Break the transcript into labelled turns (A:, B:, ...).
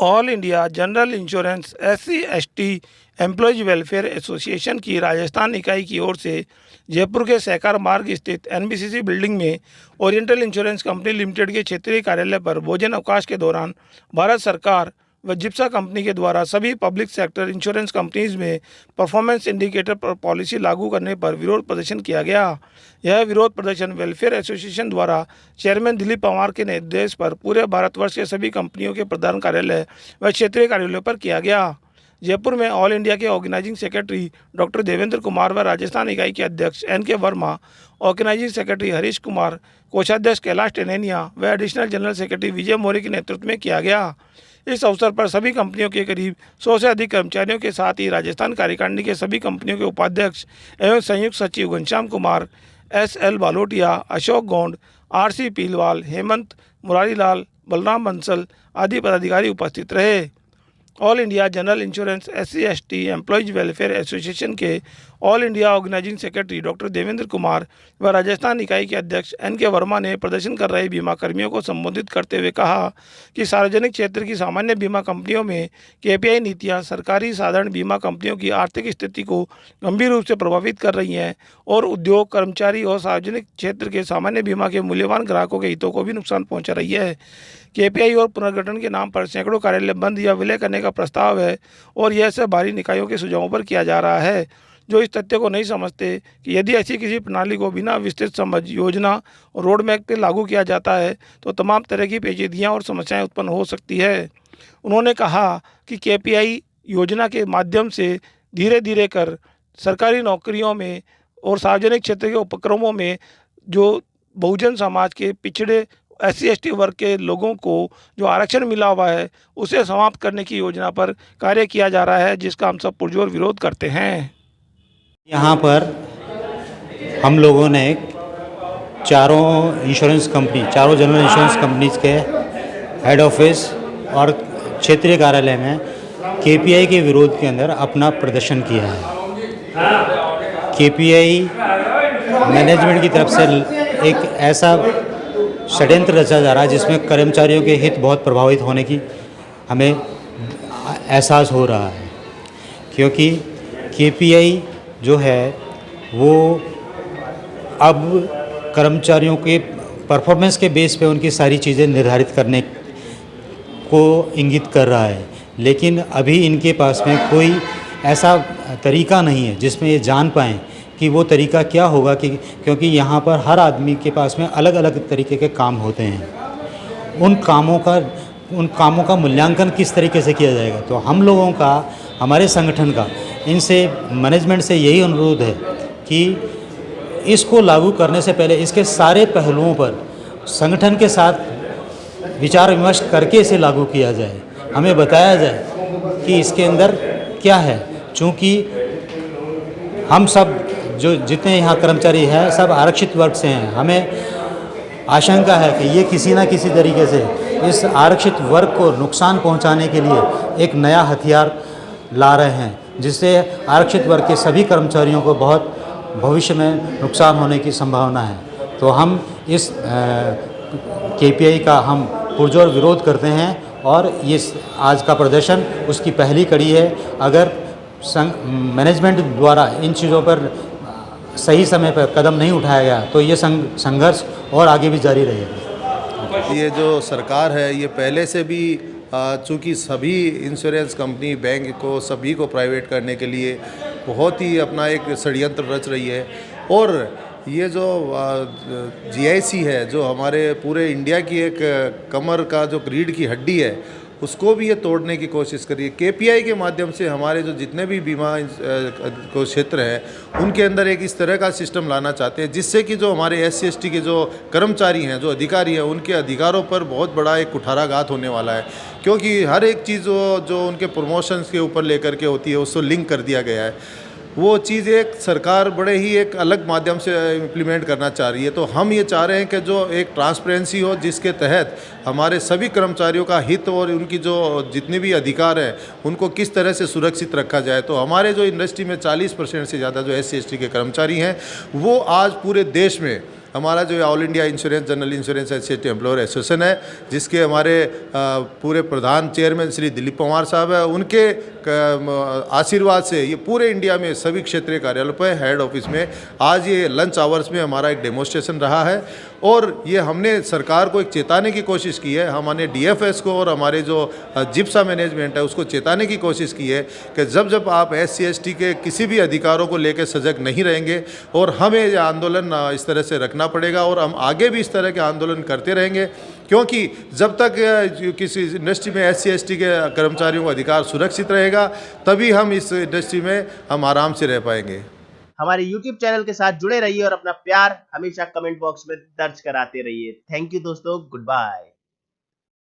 A: All India General Insurance SC/ST Employees Welfare association की राजस्थान इकाई की ओर से जयपुर के सहकार मार्ग स्थित NBCC बिल्डिंग में ओरिएंटल इंश्योरेंस कंपनी लिमिटेड के क्षेत्रीय कार्यालय पर भोजन अवकाश के दौरान भारत सरकार व जिप्सा कंपनी के द्वारा सभी पब्लिक सेक्टर इंश्योरेंस कंपनीज में परफॉर्मेंस इंडिकेटर पर पॉलिसी लागू करने पर विरोध प्रदर्शन किया गया। यह विरोध प्रदर्शन वेलफेयर एसोसिएशन द्वारा चेयरमैन दिलीप पंवार के निर्देश पर पूरे भारतवर्ष के सभी कंपनियों के प्रधान कार्यालय व क्षेत्रीय कार्यालयों पर किया गया। जयपुर में ऑल इंडिया के organising secretary doctor Devendra Kumar व राजस्थान इकाई के अध्यक्ष NK Verma, organising secretary Harish Kumar, कोषाध्यक्ष कैलाश टेनेनिया व additional general secretary Vijay Maurya के नेतृत्व में किया गया। इस अवसर पर सभी कंपनियों के करीब 100 से अधिक कर्मचारियों के साथ ही राजस्थान कार्यकारिणी के सभी कंपनियों के उपाध्यक्ष एवं संयुक्त सचिव घनश्याम कुमार, SL बालोटिया, अशोक गोंड, RC पीलवाल, हेमंत मुरारीलाल, बलराम बंसल आदि पदाधिकारी उपस्थित रहे। All India General Insurance SC/ST Employees Welfare Association के All India organising secretary doctor Devendra Kumar व राजस्थान इकाई के अध्यक्ष NK वर्मा ने प्रदर्शन कर रहे बीमा कर्मियों को संबोधित करते हुए कहा कि सार्वजनिक क्षेत्र की सामान्य बीमा कंपनियों में KPI नीतियां सरकारी साधारण बीमा कंपनियों की आर्थिक स्थिति को गंभीर रूप से प्रभावित कर रही हैं और उद्योग, कर्मचारी और सार्वजनिक क्षेत्र के सामान्य बीमा के मूल्यवान ग्राहकों के हितों को भी नुकसान पहुँचा रही है। KPI और पुनर्गठन के नाम पर सैकड़ों कार्यालय बंद या विलय करने का प्रस्ताव है और यह सब बाहरी निकायों के सुझावों पर किया जा रहा है, जो इस तथ्य को नहीं समझते कि यदि ऐसी किसी प्रणाली को बिना विस्तृत समझ, योजना और रोड मैप पर लागू किया जाता है तो तमाम तरह की पेचीदगियाँ और समस्याएं उत्पन्न हो सकती है। उन्होंने कहा कि KPI योजना के माध्यम से धीरे धीरे कर सरकारी नौकरियों में और सार्वजनिक क्षेत्र के उपक्रमों में जो बहुजन समाज के पिछड़े SC/ST वर्ग के लोगों को जो आरक्षण मिला हुआ है उसे समाप्त करने की योजना पर कार्य किया जा रहा है, जिसका हम सब पुरजोर विरोध करते हैं।
B: यहाँ पर हम लोगों ने चारों जनरल इंश्योरेंस कंपनीज के हेड ऑफिस और क्षेत्रीय कार्यालय में KPI के विरोध के अंदर अपना प्रदर्शन किया है। KPI मैनेजमेंट की तरफ से एक ऐसा षड्यंत्र रचा जा रहा है जिसमें कर्मचारियों के हित बहुत प्रभावित होने की हमें एहसास हो रहा है, क्योंकि KPI जो है वो अब कर्मचारियों के परफॉर्मेंस के बेस पे उनकी सारी चीज़ें निर्धारित करने को इंगित कर रहा है, लेकिन अभी इनके पास में कोई ऐसा तरीका नहीं है जिसमें ये जान पाएँ कि वो तरीका क्या होगा, क्योंकि यहाँ पर हर आदमी के पास में अलग अलग तरीके के काम होते हैं। उन कामों का मूल्यांकन किस तरीके से किया जाएगा। तो हम लोगों का, हमारे संगठन का इनसे, मैनेजमेंट से यही अनुरोध है कि इसको लागू करने से पहले इसके सारे पहलुओं पर संगठन के साथ विचार विमर्श करके इसे लागू किया जाए। हमें बताया जाए कि इसके अंदर क्या है, चूँकि हम सब जो जितने यहाँ कर्मचारी हैं सब आरक्षित वर्ग से हैं। हमें आशंका है कि ये किसी न किसी तरीके से इस आरक्षित वर्ग को नुकसान पहुँचाने के लिए एक नया हथियार ला रहे हैं, जिससे आरक्षित वर्ग के सभी कर्मचारियों को बहुत भविष्य में नुकसान होने की संभावना है। तो हम इस KPI का हम पुरजोर विरोध करते हैं और ये आज का प्रदर्शन उसकी पहली कड़ी है। अगर मैनेजमेंट द्वारा इन चीज़ों पर सही समय पर कदम नहीं उठाया गया तो ये संघर्ष और आगे भी जारी रहेगा।
C: ये जो सरकार है ये पहले से भी चूँकि सभी इंश्योरेंस कंपनी, बैंक को, सभी को प्राइवेट करने के लिए बहुत ही अपना एक षड्यंत्र रच रही है। और ये जो GIC है, जो हमारे पूरे इंडिया की एक कमर का जो रीढ़ की हड्डी है, उसको भी ये तोड़ने की कोशिश करी है। KPI के माध्यम से हमारे जो जितने भी बीमा को क्षेत्र है उनके अंदर एक इस तरह का सिस्टम लाना चाहते हैं जिससे कि जो हमारे SC/ST के जो कर्मचारी हैं, जो अधिकारी हैं, उनके अधिकारों पर बहुत बड़ा एक कुठाराघात होने वाला है, क्योंकि हर एक चीज़ जो उनके प्रमोशंस के ऊपर लेकर के होती है उसको लिंक कर दिया गया है। वो चीज़ एक सरकार बड़े ही एक अलग माध्यम से इम्प्लीमेंट करना चाह रही है। तो हम ये चाह रहे हैं कि जो एक ट्रांसपेरेंसी हो जिसके तहत हमारे सभी कर्मचारियों का हित और उनकी जो जितने भी अधिकार हैं उनको किस तरह से सुरक्षित रखा जाए। तो हमारे जो इंडस्ट्री में 40% से ज़्यादा जो SC/ST के कर्मचारी हैं वो आज पूरे देश में हमारा जो all India insurance general insurance association employer association है, जिसके हमारे पूरे प्रधान चेयरमैन श्री दिलीप पवार साहब है, उनके आशीर्वाद से ये पूरे इंडिया में सभी क्षेत्रीय कार्यालयों पर हेड ऑफिस में आज ये लंच आवर्स में हमारा एक डेमोस्ट्रेशन रहा है। और ये हमने सरकार को एक चेताने की कोशिश की है, हमने डीएफएस को और हमारे जो जिप्सा मैनेजमेंट है उसको चेताने की कोशिश की है कि जब जब आप SC ST के किसी भी अधिकारों को लेकर सजग नहीं रहेंगे और हमें ये आंदोलन इस तरह से रखना पड़ेगा और हम आगे भी इस तरह के आंदोलन करते रहेंगे, क्योंकि जब तक किसी इंडस्ट्री में SC ST के कर्मचारियों का अधिकार सुरक्षित रहेगा तभी हम इस इंडस्ट्री में हम आराम से रह पाएंगे।
D: हमारे YouTube चैनल के साथ जुड़े रहिए और अपना प्यार हमेशा कमेंट बॉक्स में दर्ज कराते रहिए। थैंक यू दोस्तों, गुड बाय।